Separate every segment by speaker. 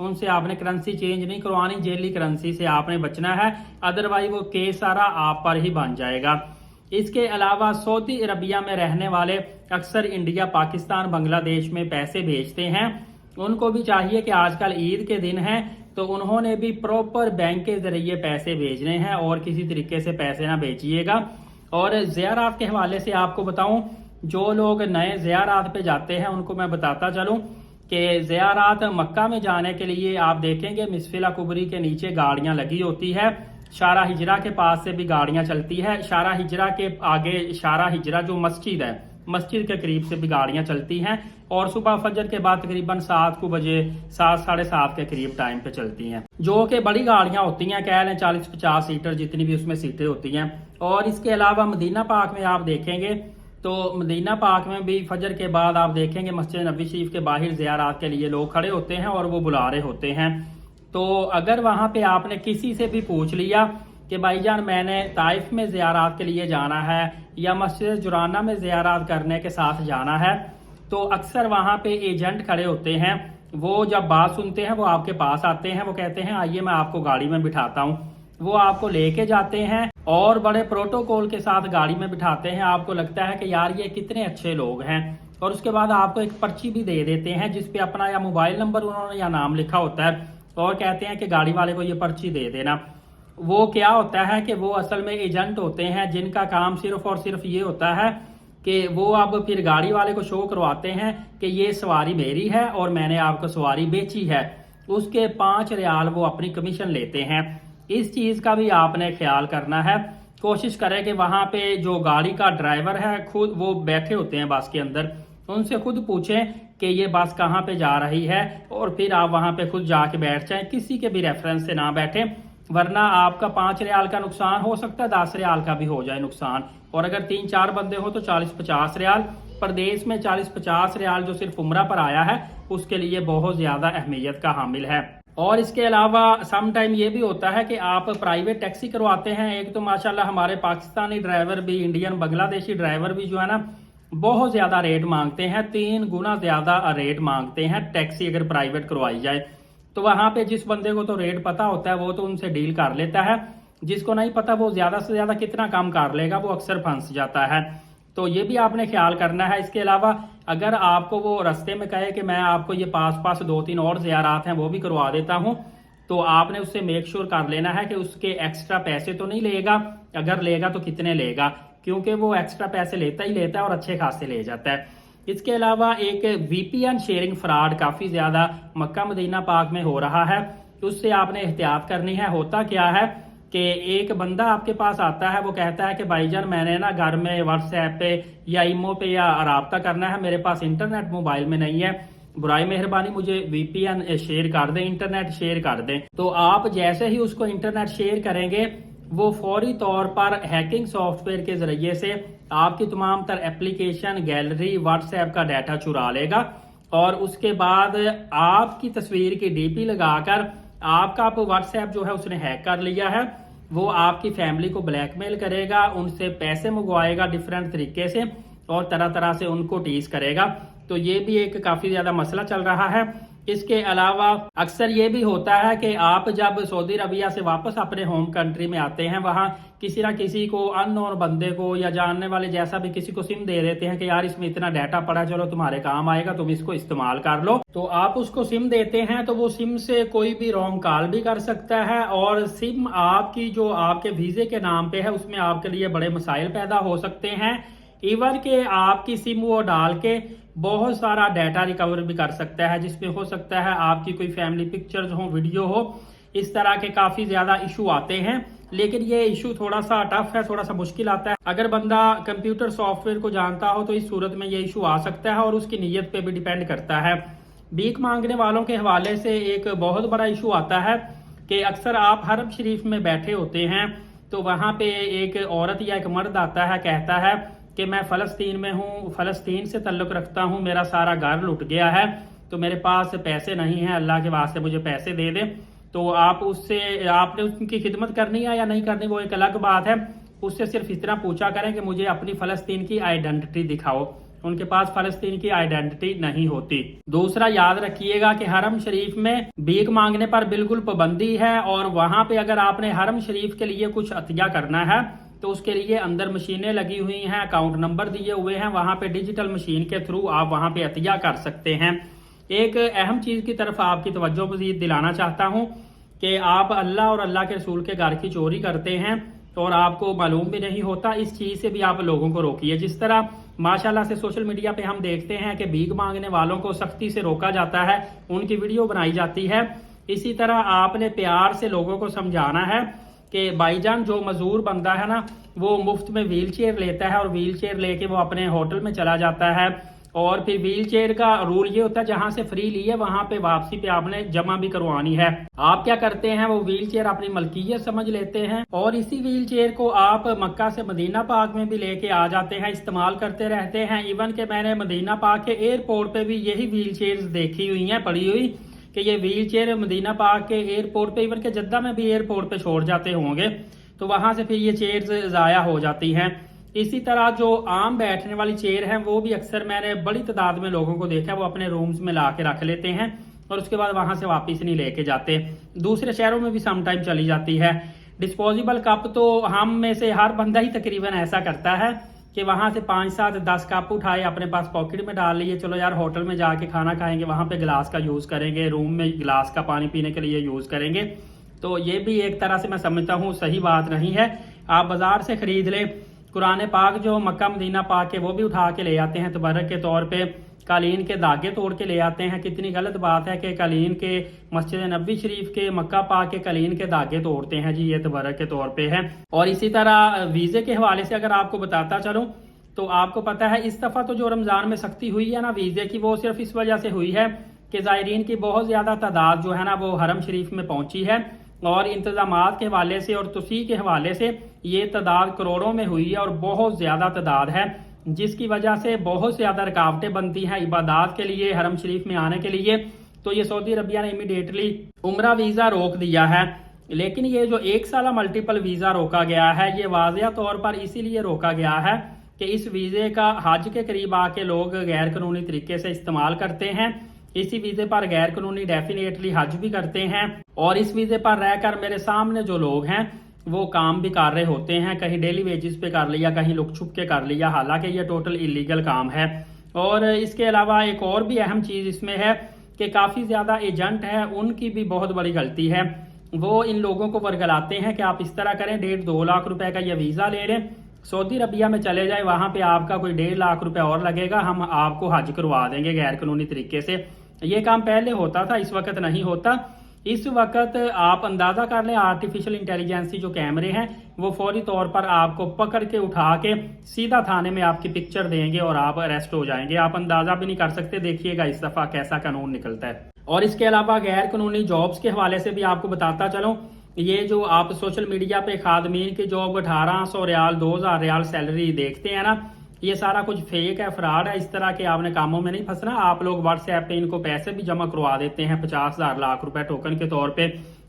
Speaker 1: ان سے آپ نے کرنسی چینج نہیں کروانی، جیلی کرنسی سے آپ نے بچنا ہے، ادروائز وہ کیس سارا آپ پر ہی بن جائے گا۔ اس کے علاوہ سعودی عربیہ میں رہنے والے اکثر انڈیا، پاکستان، بنگلہ دیش میں پیسے بھیجتے ہیں، ان کو بھی چاہیے کہ آج کل عید کے دن ہیں تو انہوں نے بھی پراپر بینک کے ذریعے پیسے بھیجنے ہیں اور کسی طریقے سے پیسے نہ بھیجیے گا۔ اور زیارات کے حوالے سے آپ کو بتاؤں، جو لوگ نئے زیارات پہ جاتے ہیں ان کو میں بتاتا چلوں کہ زیارات مکہ میں جانے کے لیے آپ دیکھیں گے مسفلہ کبری کے نیچے گاڑیاں لگی ہوتی ہے، شارع ہجرہ کے پاس سے بھی گاڑیاں چلتی ہے، شارع ہجرہ کے آگے شارع ہجرہ جو مسجد ہے، مسجد کے قریب سے بھی گاڑیاں چلتی ہیں، اور صبح فجر کے بعد تقریباً 7 بجے 7 ساڑھے 7 کے قریب ٹائم پہ چلتی ہیں، جو کہ بڑی گاڑیاں ہوتی ہیں، کہہ لیں 40-50 سیٹر جتنی بھی اس میں سیٹیں ہوتی ہیں۔ اور اس کے علاوہ مدینہ پاک میں آپ دیکھیں گے تو مدینہ پاک میں بھی فجر کے بعد آپ دیکھیں گے مسجد نبوی شریف کے باہر زیارات کے لیے لوگ کھڑے ہوتے ہیں اور وہ بلا رہے ہوتے ہیں۔ تو اگر وہاں پہ آپ نے کسی سے بھی پوچھ لیا کہ بھائی جان میں نے طائف میں زیارات کے لیے جانا ہے یا مسجد جرانہ میں زیارات کرنے کے ساتھ جانا ہے، تو اکثر وہاں پہ ایجنٹ کھڑے ہوتے ہیں، وہ جب بات سنتے ہیں وہ آپ کے پاس آتے ہیں، وہ کہتے ہیں آئیے میں آپ کو گاڑی میں بٹھاتا ہوں، وہ آپ کو لے کے جاتے ہیں اور بڑے پروٹوکول کے ساتھ گاڑی میں بٹھاتے ہیں، آپ کو لگتا ہے کہ یار یہ کتنے اچھے لوگ ہیں، اور اس کے بعد آپ کو ایک پرچی بھی دے دیتے ہیں جس پہ اپنا یا موبائل نمبر انہوں نے یا نام لکھا ہوتا ہے، اور کہتے ہیں کہ گاڑی والے کو یہ پرچی دے دینا۔ وہ کیا ہوتا ہے کہ وہ اصل میں ایجنٹ ہوتے ہیں جن کا کام صرف اور صرف یہ ہوتا ہے کہ وہ اب پھر گاڑی والے کو شو کرواتے ہیں کہ یہ سواری میری ہے اور میں نے آپ کو سواری بیچی ہے، اس کے 5 ریال وہ اپنی کمیشن لیتے ہیں۔ اس چیز کا بھی آپ نے خیال کرنا ہے، کوشش کریں کہ وہاں پہ جو گاڑی کا ڈرائیور ہے خود وہ بیٹھے ہوتے ہیں بس کے اندر، ان سے خود پوچھیں کہ یہ بس کہاں پہ جا رہی ہے، اور پھر آپ وہاں پہ خود جا کے بیٹھ جائیں، کسی کے بھی ریفرنس سے نہ بیٹھیں، ورنہ آپ کا 5 ریال کا نقصان ہو سکتا ہے 10 ریال کا بھی ہو جائے نقصان، اور اگر 3-4 بندے ہو تو 40-50 ریال۔ پردیس میں 40-50 ریال جو صرف عمرہ پر آیا ہے اس کے لیے بہت زیادہ اہمیت کا حامل ہے۔ اور اس کے علاوہ سم ٹائم یہ بھی ہوتا ہے کہ آپ پرائیویٹ ٹیکسی کرواتے ہیں، ایک تو ماشاءاللہ ہمارے پاکستانی ڈرائیور بھی، انڈین بنگلہ دیشی ڈرائیور بھی جو ہے نا بہت زیادہ ریٹ مانگتے ہیں، 3 گنا زیادہ ریٹ مانگتے ہیں ٹیکسی اگر پرائیویٹ کروائی جائے، تو وہاں پہ جس بندے کو تو ریٹ پتا ہوتا ہے وہ تو ان سے ڈیل کر لیتا ہے، جس کو نہیں پتا وہ زیادہ سے زیادہ کتنا کم کر لے گا، وہ اکثر پھنس جاتا ہے، تو یہ بھی آپ نے خیال کرنا ہے۔ اس کے علاوہ اگر آپ کو وہ رستے میں کہے کہ میں آپ کو یہ پاس 2-3 اور زیارات ہیں وہ بھی کروا دیتا ہوں، تو آپ نے اس سے میک شور کر لینا ہے کہ اس کے ایکسٹرا پیسے تو نہیں لے گا، اگر لے گا تو کتنے لے گا، کیونکہ وہ ایکسٹرا پیسے لیتا ہی لیتا ہے اور اچھے خاصے لے جاتا ہے۔ اس کے علاوہ ایک وی پی این شیئرنگ فراڈ کافی زیادہ مکہ مدینہ پاک میں ہو رہا ہے، اس سے آپ نے احتیاط کرنی ہے۔ ہوتا کیا ہے کہ ایک بندہ آپ کے پاس آتا ہے، وہ کہتا ہے کہ بھائی جان میں نے نا گھر میں واٹس ایپ پہ یا ایمو پہ یا رابطہ کرنا ہے، میرے پاس انٹرنیٹ موبائل میں نہیں ہے، برائے مہربانی مجھے وی پی این شیئر کر دیں، انٹرنیٹ شیئر کر دیں۔ تو آپ جیسے ہی اس کو انٹرنیٹ شیئر کریں گے وہ فوری طور پر ہیکنگ سافٹ ویئر کے ذریعے سے آپ کی تمام تر اپلیکیشن، گیلری، واٹس ایپ کا ڈیٹا چرا لے گا، اور اس کے بعد آپ کی تصویر کی ڈی پی لگا کر آپ کا واٹس ایپ جو ہے اس نے ہیک کر لیا ہے، وہ آپ کی فیملی کو بلیک میل کرے گا، ان سے پیسے منگوائے گا ڈیفرنٹ طریقے سے، اور طرح طرح سے ان کو ٹیز کرے گا، تو یہ بھی ایک کافی زیادہ مسئلہ چل رہا ہے۔ اس کے علاوہ اکثر یہ بھی ہوتا ہے کہ آپ جب سعودی عربیہ سے واپس اپنے ہوم کنٹری میں آتے ہیں، وہاں کسی نہ کسی کو ان نون بندے کو یا جاننے والے جیسا بھی کسی کو سم دے دیتے ہیں کہ یار اس میں اتنا ڈیٹا پڑا، چلو تمہارے کام آئے گا، تم اس کو استعمال کر لو، تو آپ اس کو سم دیتے ہیں، تو وہ سم سے کوئی بھی رانگ کال بھی کر سکتا ہے، اور سم آپ کی جو آپ کے ویزے کے نام پہ ہے اس میں آپ کے لیے بڑے مسائل پیدا ہو سکتے ہیں، ایون کہ آپ کی سم وہ ڈال کے بہت سارا ڈیٹا ریکور بھی کر سکتا ہے، جس میں ہو سکتا ہے آپ کی کوئی فیملی پکچرز ہوں، ویڈیو ہو، اس طرح کے کافی زیادہ ایشو آتے ہیں، لیکن یہ ایشو تھوڑا سا ٹف ہے، تھوڑا سا مشکل آتا ہے۔ اگر بندہ کمپیوٹر سافٹ ویئر کو جانتا ہو تو اس صورت میں یہ ایشو آ سکتا ہے، اور اس کی نیت پہ بھی ڈیپینڈ کرتا ہے۔ بھیک مانگنے والوں کے حوالے سے ایک بہت بڑا ایشو آتا ہے کہ اکثر آپ حرم شریف میں بیٹھے ہوتے ہیں تو وہاں پہ ایک عورت یا ایک مرد آتا ہے، کہتا ہے کہ میں فلسطین میں ہوں، فلسطین سے تعلق رکھتا ہوں، میرا سارا گھر لٹ گیا ہے، تو میرے پاس پیسے نہیں ہیں، اللہ کے واسطے مجھے پیسے دے دیں۔ تو آپ نے ان کی خدمت کرنی ہے یا نہیں کرنی وہ ایک الگ بات ہے، اس سے صرف اتنا پوچھا کریں کہ مجھے اپنی فلسطین کی آئیڈینٹی دکھاؤ، ان کے پاس فلسطین کی آئیڈینٹی نہیں ہوتی۔ دوسرا یاد رکھیے گا کہ حرم شریف میں بھیک مانگنے پر بالکل پابندی ہے، اور وہاں پہ اگر آپ نے حرم شریف کے لیے کچھ عطیہ کرنا ہے تو اس کے لیے اندر مشینیں لگی ہوئی ہیں، اکاؤنٹ نمبر دیے ہوئے ہیں، وہاں پہ ڈیجیٹل مشین کے تھرو آپ وہاں پہ عطیہ کر سکتے ہیں۔ ایک اہم چیز کی طرف آپ کی توجہ مزید دلانا چاہتا ہوں کہ آپ اللہ اور اللہ کے رسول کے گھر کی چوری کرتے ہیں اور آپ کو معلوم بھی نہیں ہوتا، اس چیز سے بھی آپ لوگوں کو روکیے۔ جس طرح ماشاءاللہ سے سوشل میڈیا پہ ہم دیکھتے ہیں کہ بھیک مانگنے والوں کو سختی سے روکا جاتا ہے، ان کی ویڈیو بنائی جاتی ہے، اسی طرح آپ نے پیار سے لوگوں کو سمجھانا ہے کہ بھائی جان جو مزدور بندہ ہے نا وہ مفت میں ویل چیئر لیتا ہے اور ویل چیئر لے کے وہ اپنے ہوٹل میں چلا جاتا ہے، اور پھر ویل چیئر کا رول یہ ہوتا ہے جہاں سے فری لی ہے وہاں پہ واپسی پہ آپ نے جمع بھی کروانی ہے۔ آپ کیا کرتے ہیں، وہ ویل چیئر اپنی ملکیت سمجھ لیتے ہیں اور اسی ویل چیئر کو آپ مکہ سے مدینہ پاک میں بھی لے کے آ جاتے ہیں، استعمال کرتے رہتے ہیں۔ ایون کہ میں نے مدینہ پاک کے ایئرپورٹ پہ بھی یہی ویل چیئرز دیکھی ہوئی ہیں پڑی ہوئی کہ یہ ویل چیئر مدینہ پاک کے ایئرپورٹ پہ، ایون کہ جدہ میں بھی ایئرپورٹ پہ چھوڑ جاتے ہوں گے تو وہاں سے پھر یہ چیئرز ضائع ہو جاتی ہیں۔ اسی طرح جو عام بیٹھنے والی چیئر ہیں وہ بھی اکثر میں نے بڑی تعداد میں لوگوں کو دیکھا وہ اپنے رومز میں لا کے رکھ لیتے ہیں اور اس کے بعد وہاں سے واپس نہیں لے کے جاتے۔ دوسرے شہروں میں بھی سم ٹائم چلی جاتی ہے۔ ڈسپوزیبل کپ تو ہم میں سے ہر بندہ ہی تقریباً ایسا کرتا ہے کہ وہاں سے 5 7 10 کپ اٹھائے اپنے پاس پاکٹ میں ڈال لیے، چلو یار ہوٹل میں جا کے کھانا کھائیں گے وہاں پہ گلاس کا یوز کریں گے، روم میں گلاس کا پانی پینے کے لیے یوز کریں گے، تو یہ بھی ایک طرح سے میں سمجھتا ہوں صحیح بات نہیں ہے۔ آپ بازار سے خرید لیں، قرآن پاک جو مکہ مدینہ پاک کے وہ بھی اٹھا کے لے آتے ہیں تبرک کے طور پہ، قالین کے دھاگے توڑ کے لے آتے ہیں۔ کتنی غلط بات ہے کہ قالین کے مسجد نبوی شریف کے مکہ پاک کے قالین کے دھاگے توڑتے ہیں، جی یہ تبرک کے طور پہ ہے۔ اور اسی طرح ویزے کے حوالے سے اگر آپ کو بتاتا چلوں تو آپ کو پتا ہے اس دفعہ تو جو رمضان میں سختی ہوئی ہے نا ویزے کی، وہ صرف اس وجہ سے ہوئی ہے کہ زائرین کی بہت زیادہ تعداد جو ہے نا وہ حرم شریف میں پہنچی ہے، اور انتظامات کے حوالے سے اور توسیع کے حوالے سے یہ تعداد کروڑوں میں ہوئی ہے اور بہت زیادہ تعداد ہے، جس کی وجہ سے بہت زیادہ رکاوٹیں بنتی ہیں عبادات کے لیے حرم شریف میں آنے کے لیے۔ تو یہ سعودی عربیہ نے امیڈیٹلی عمرہ ویزا روک دیا ہے، لیکن یہ جو 1 سالہ ملٹیپل ویزا روکا گیا ہے یہ واضح طور پر اسی لیے روکا گیا ہے کہ اس ویزے کا حج کے قریب آ کے لوگ غیر قانونی طریقے سے استعمال کرتے ہیں، اسی ویزے پر غیر قانونی ڈیفینیٹلی حج بھی کرتے ہیں، اور اس ویزے پر رہ کر میرے سامنے جو لوگ ہیں وہ کام بھی کر رہے ہوتے ہیں، کہیں ڈیلی ویجز پہ کر لیا، کہیں لک چھپ کے کر لیا، حالانکہ یہ ٹوٹل ایلیگل کام ہے۔ اور اس کے علاوہ ایک اور بھی اہم چیز اس میں ہے کہ کافی زیادہ ایجنٹ ہیں، ان کی بھی بہت بڑی غلطی ہے، وہ ان لوگوں کو ورگلاتے ہیں کہ آپ اس طرح کریں، 1.5-2 لاکھ روپے کا یہ ویزا لے لیں، سعودی عربیہ میں چلے جائیں، وہاں پہ آپ کا کوئی 1.5 لاکھ روپے اور لگے گا، ہم آپ کو حج کروا دیں گے غیر قانونی طریقے سے۔ یہ کام پہلے ہوتا تھا، اس وقت نہیں ہوتا۔ اس وقت آپ اندازہ کر لیں آرٹیفیشل انٹیلیجنسی جو کیمرے ہیں وہ فوری طور پر آپ کو پکڑ کے اٹھا کے سیدھا تھانے میں آپ کی پکچر دیں گے اور آپ اریسٹ ہو جائیں گے، آپ اندازہ بھی نہیں کر سکتے۔ دیکھیے گا اس دفعہ کیسا قانون نکلتا ہے۔ اور اس کے علاوہ غیر قانونی جابز کے حوالے سے بھی آپ کو بتاتا چلوں، یہ جو آپ سوشل میڈیا پہ خادمین کی جاب 1800 ریال 2000 ریال سیلری دیکھتے ہیں نا، یہ سارا کچھ فیک ہے، فراڈ ہے۔ اس طرح کے آپ نے کاموں میں نہیں پھنسنا۔ آپ لوگ واٹس ایپ پہ ان کو پیسے بھی جمع کروا دیتے ہیں 50,000 لاکھ روپے ٹوکن کے طور پہ،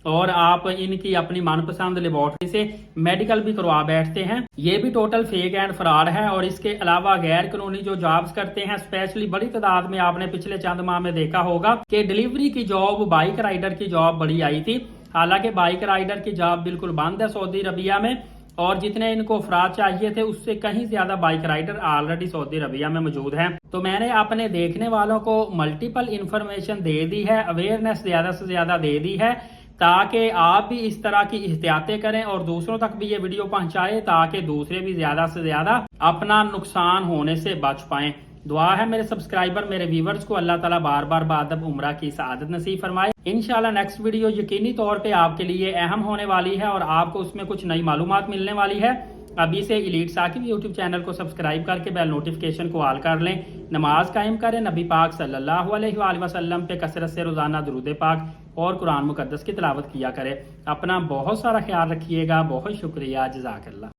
Speaker 1: اور آپ ان کی اپنی من پسند لیبارٹری سے میڈیکل بھی کروا بیٹھتے ہیں۔ یہ بھی ٹوٹل فیک اینڈ فراڈ ہے۔ اور اس کے علاوہ غیر قانونی جو جابز کرتے ہیں، اسپیشلی بڑی تعداد میں آپ نے پچھلے چند ماہ میں دیکھا ہوگا کہ ڈیلیوری کی جاب، بائک رائڈر کی جاب بڑی آئی تھی، حالانکہ بائک رائڈر کی جاب بالکل بند ہے سعودی عربیہ میں، اور جتنے ان کو افراد چاہیے تھے اس سے کہیں زیادہ بائک رائڈر آلریڈی سعودی عربیہ میں موجود ہیں۔ تو میں نے اپنے دیکھنے والوں کو ملٹیپل انفارمیشن دے دی ہے، اویئرنیس زیادہ سے زیادہ دے دی ہے، تاکہ آپ بھی اس طرح کی احتیاطیں کریں اور دوسروں تک بھی یہ ویڈیو پہنچائے، تاکہ دوسرے بھی زیادہ سے زیادہ اپنا نقصان ہونے سے بچ پائیں۔ دعا ہے میرے سبسکرائبر، میرے ویورز کو اللہ تعالیٰ بار بار بادب عمرہ کی سعادت نصیب فرمائے۔ انشاءاللہ نیکسٹ ویڈیو یقینی طور پہ آپ کے لیے اہم ہونے والی ہے اور آپ کو اس میں کچھ نئی معلومات ملنے والی ہے۔ ابھی سے ایلیٹ ثاقب یوٹیوب چینل کو سبسکرائب کر کے بیل نوٹیفیکیشن کو آل کر لیں، نماز قائم کریں، نبی پاک صلی اللہ علیہ وآلہ وسلم پہ کثرت سے روزانہ درود پاک اور قرآن مقدس کی تلاوت کیا کرے۔ اپنا بہت سارا خیال رکھیے گا، بہت شکریہ، جزاک اللہ۔